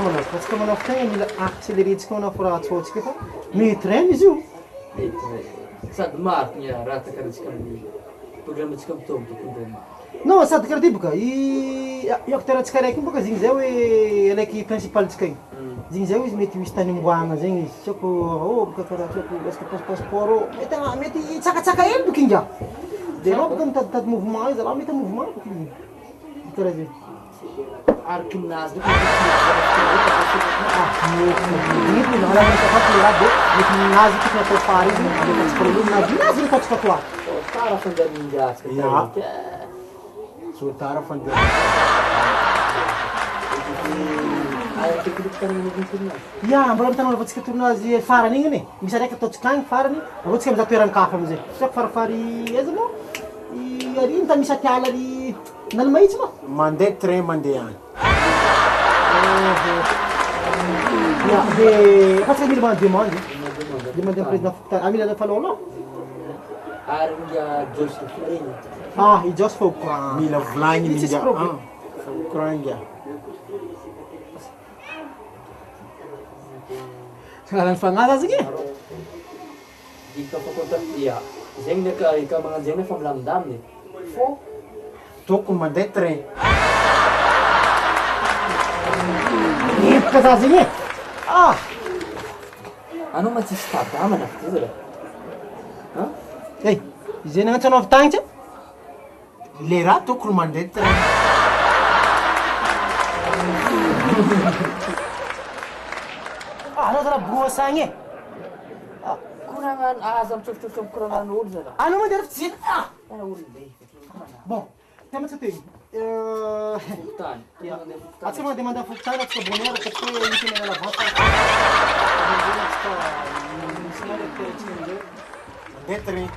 manao fa tsika manao tegna mila accélérer-tsika manao raha atsotsika fa mety reny izy io. Sady maro ny raha takarantsika amin'ny programantsika mitombo tokony maro. Non, sady karaha ty boka i acteur-ntsika raiky boka zigny zay hoe alaiky principal-tsika igny. Zigny zay izy mety misy tany omboagna zegny izy. Tiako boka karaha tiako resaka passeport mety tsakatsaka hely boka inga. De anao boka mitaditady mouvement izy raha mety mouvement boka igny. Karaha zay. Arky nazy mety nazy tokony atao fary izy alefatsika lolo nazy mitatsika toa. Tara fandamindratsika. So tara fandeha. Ya, mbola mitanao lavatsika tournazy farany igny ne. Misy araiky ataotsika agny farany, arotsika amizay toeran-kafa amizay. Sako farafary aiza moa? I ariny ta misy atiala ry nalmahitsy moa. Mandeha train mandeha agny. Ya, de afatsika mila demande. Demande au président Fouta. Amila na falao aloha. Ary nga Jos regny. I Jos fa courant. Mila volagny minga. Fa courant nga. Karaha fagnaza zigny. Dika fa kontaktia. Zegny ika magnano zegny fa milamindaminy. Fô tokony mandeha train. Hipika za zigny. Anao matsisy tadamana fa ty zara. Hey, izay nagnantso anao avy tagny tsy? Le raha tokony mandeha train. Anao zara brosy agny e. Koragnano aza mitsofotsofotro amin'ny koragnan'olo zara. Anao mandeha rafitsiny. Olo be. Bon, tema tsy teny. Fokotany. Atsika mandeha mandeha fokotany atsika bonheur parce que misy eny alavanta. Mandeha train.